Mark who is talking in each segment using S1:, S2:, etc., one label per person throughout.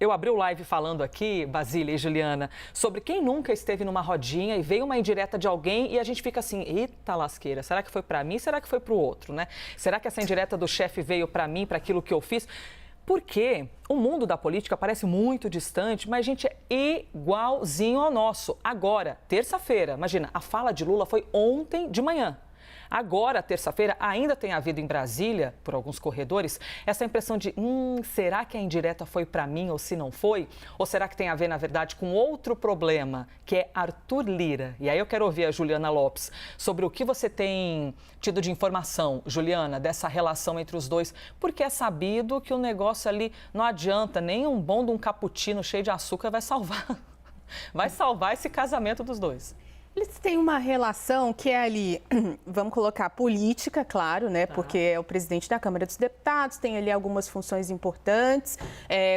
S1: Eu abri o live falando aqui, Basília e Juliana, sobre quem nunca esteve numa rodinha e veio uma indireta de alguém e a gente fica assim, eita lasqueira, será que foi para mim, será que foi para o outro, né? Será que essa indireta do chefe veio para mim, para aquilo que eu fiz? Porque o mundo da política parece muito distante, mas a gente é igualzinho ao nosso. Agora, terça-feira, imagina, a fala de Lula foi ontem de manhã. Agora, terça-feira, ainda tem havido em Brasília, por alguns corredores, essa impressão de, será que a indireta foi para mim ou se não foi? Ou será que tem a ver, na verdade, com outro problema, que é Arthur Lira? E aí eu quero ouvir a Juliana Lopes sobre o que você tem tido de informação, Juliana, dessa relação entre os dois, porque é sabido que o negócio ali não adianta, nem um bom de um cappuccino cheio de açúcar vai salvar esse casamento dos dois.
S2: Eles têm uma relação que é ali, vamos colocar, política, claro, né? Porque é o presidente da Câmara dos Deputados, tem ali algumas funções importantes,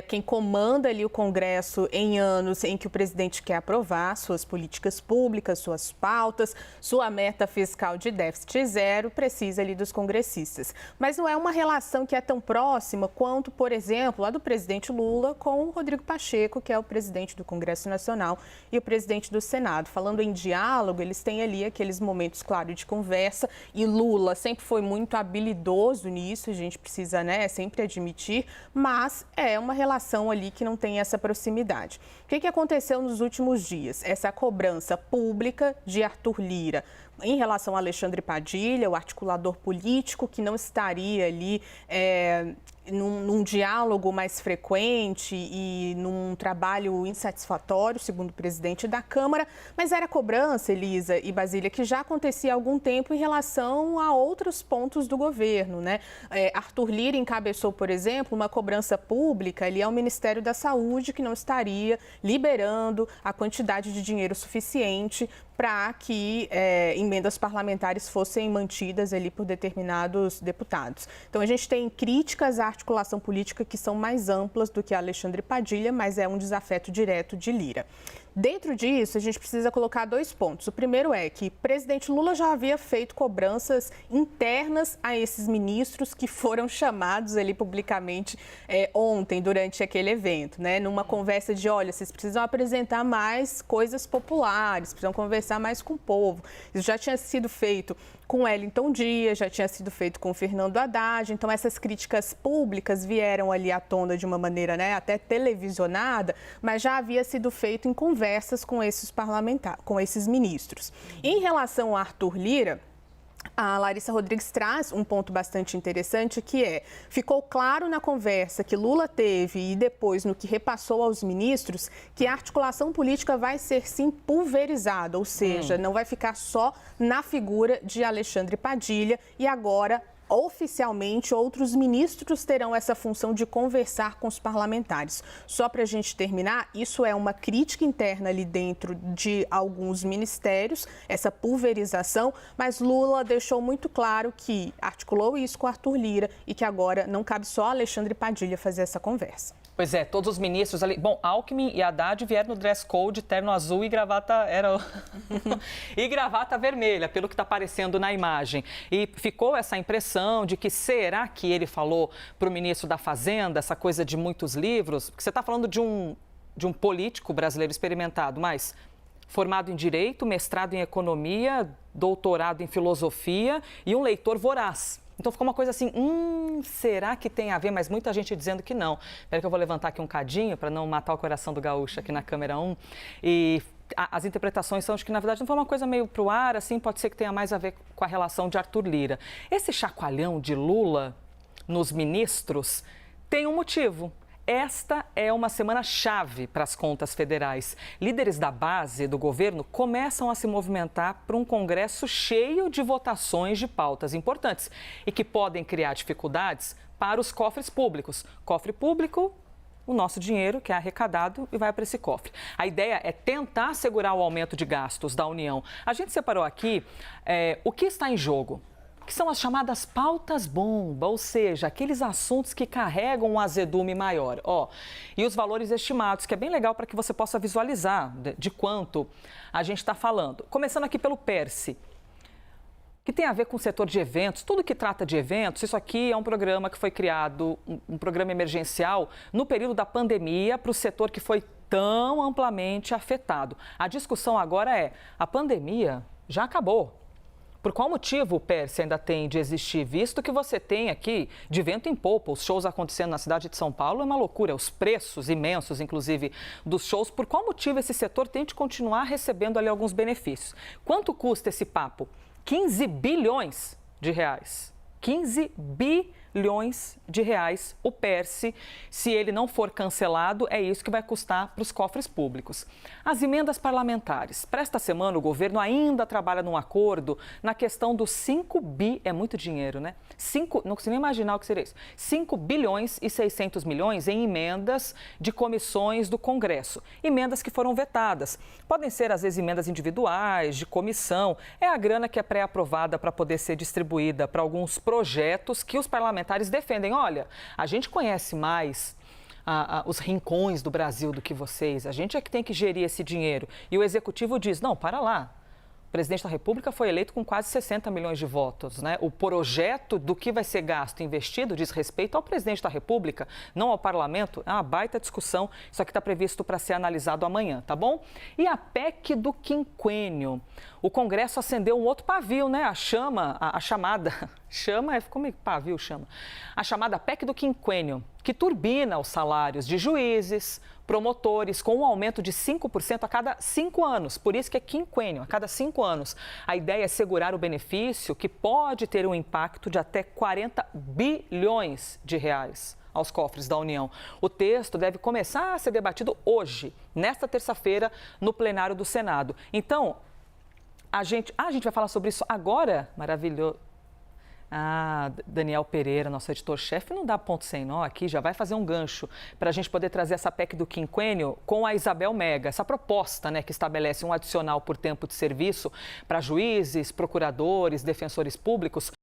S2: quem comanda ali o Congresso em anos em que o presidente quer aprovar suas políticas públicas, suas pautas, sua meta fiscal de déficit zero, precisa ali dos congressistas. Mas não é uma relação que é tão próxima quanto, por exemplo, a do presidente Lula com o Rodrigo Pacheco, que é o presidente do Congresso Nacional e o presidente do Senado. Falando em diálogo, eles têm ali aqueles momentos, claro, de conversa, e Lula sempre foi muito habilidoso nisso, a gente precisa, né, sempre admitir, mas é uma relação ali que não tem essa proximidade. O que aconteceu nos últimos dias? Essa cobrança pública de Arthur Lira em relação a Alexandre Padilha, o articulador político que não estaria ali num diálogo mais frequente e num trabalho insatisfatório, segundo o presidente da Câmara, mas era cobrança, Elisa e Basília, que já acontecia há algum tempo em relação a outros pontos do governo, né? Arthur Lira encabeçou, por exemplo, uma cobrança pública ali ao Ministério da Saúde, que não estaria liberando a quantidade de dinheiro suficiente para que emendas parlamentares fossem mantidas ali por determinados deputados. Então, a gente tem críticas à articulação política que são mais amplas do que a Alexandre Padilha, mas é um desafeto direto de Lira. Dentro disso, a gente precisa colocar dois pontos. O primeiro é que o presidente Lula já havia feito cobranças internas a esses ministros que foram chamados ali publicamente ontem, durante aquele evento, né? Numa conversa de, olha, vocês precisam apresentar mais coisas populares, precisam conversar mais com o povo. Isso já tinha sido feito com Wellington Dias, já tinha sido feito com Fernando Haddad. Então, essas críticas públicas vieram ali à tona de uma maneira, né, até televisionada, mas já havia sido feito em conversas com esses parlamentares, com esses ministros. Em relação ao Arthur Lira, a Larissa Rodrigues traz um ponto bastante interessante, que ficou claro na conversa que Lula teve e depois no que repassou aos ministros, que a articulação política vai ser sim pulverizada, ou seja, não vai ficar só na figura de Alexandre Padilha e agora oficialmente, outros ministros terão essa função de conversar com os parlamentares. Só para a gente terminar, isso é uma crítica interna ali dentro de alguns ministérios, essa pulverização, mas Lula deixou muito claro que articulou isso com Arthur Lira e que agora não cabe só a Alexandre Padilha fazer essa conversa.
S1: Pois é, todos os ministros ali... Bom, Alckmin e Haddad vieram no dress code, terno azul e gravata... e gravata vermelha, pelo que está aparecendo na imagem. E ficou essa impressão de que será que ele falou para o ministro da Fazenda essa coisa de muitos livros? Porque você está falando de um político brasileiro experimentado, mas formado em Direito, mestrado em Economia, doutorado em Filosofia e um leitor voraz. Então ficou uma coisa assim, será que tem a ver? Mas muita gente dizendo que não. Espera que eu vou levantar aqui um cadinho para não matar o coração do gaúcho aqui na câmera 1. E as interpretações são de que, na verdade, não foi uma coisa meio pro ar, assim, pode ser que tenha mais a ver com a relação de Arthur Lira. Esse chacoalhão de Lula nos ministros tem um motivo. Esta é uma semana-chave para as contas federais. Líderes da base do governo começam a se movimentar para um Congresso cheio de votações de pautas importantes e que podem criar dificuldades para os cofres públicos. Cofre público, o nosso dinheiro que é arrecadado e vai para esse cofre. A ideia é tentar segurar o aumento de gastos da União. A gente separou aqui o que está em jogo, que são as chamadas pautas-bomba, ou seja, aqueles assuntos que carregam um azedume maior. E os valores estimados, que é bem legal para que você possa visualizar de quanto a gente está falando. Começando aqui pelo PERSE. que tem a ver com o setor de eventos, tudo que trata de eventos. Isso aqui é um programa que foi criado, um programa emergencial no período da pandemia para o setor que foi tão amplamente afetado. A discussão agora é, a pandemia já acabou. Por qual motivo o PERSE ainda tem de existir? Visto que você tem aqui, de vento em popa, os shows acontecendo na cidade de São Paulo, é uma loucura. Os preços imensos, inclusive, dos shows. Por qual motivo esse setor tem de continuar recebendo ali alguns benefícios? Quanto custa esse papo? 15 bilhões de reais. 15 bilhões de reais o PERSE. Se ele não for cancelado, é isso que vai custar para os cofres públicos. As emendas parlamentares. Para esta semana, o governo ainda trabalha num acordo na questão dos 5 bi, é muito dinheiro, né? Não consigo nem imaginar o que seria isso. 5 bilhões e 600 milhões em emendas de comissões do Congresso. Emendas que foram vetadas. Podem ser, às vezes, emendas individuais, de comissão. É a grana que é pré-aprovada para poder ser distribuída para alguns projetos que os parlamentares defendem. Olha, a gente conhece mais os rincões do Brasil do que vocês. A gente é que tem que gerir esse dinheiro. E o executivo diz, não, para lá. O presidente da República foi eleito com quase 60 milhões de votos, né? O projeto do que vai ser gasto e investido diz respeito ao presidente da República, não ao parlamento. É uma baita discussão. Isso aqui está previsto para ser analisado amanhã, tá bom? E a PEC do quinquênio. O Congresso acendeu um outro pavio, né? A chamada pavio chama. A chamada PEC do quinquênio, que turbina os salários de juízes, promotores, com um aumento de 5% a cada 5 anos. Por isso que é quinquênio, a cada 5 anos. A ideia é segurar o benefício, que pode ter um impacto de até 40 bilhões de reais aos cofres da União. O texto deve começar a ser debatido hoje, nesta terça-feira, no plenário do Senado. Então, a gente vai falar sobre isso agora? Maravilhoso. Daniel Pereira, nosso editor-chefe, não dá ponto sem nó aqui, já vai fazer um gancho para a gente poder trazer essa PEC do quinquênio com a Isabel Mega, essa proposta, né, que estabelece um adicional por tempo de serviço para juízes, procuradores, defensores públicos.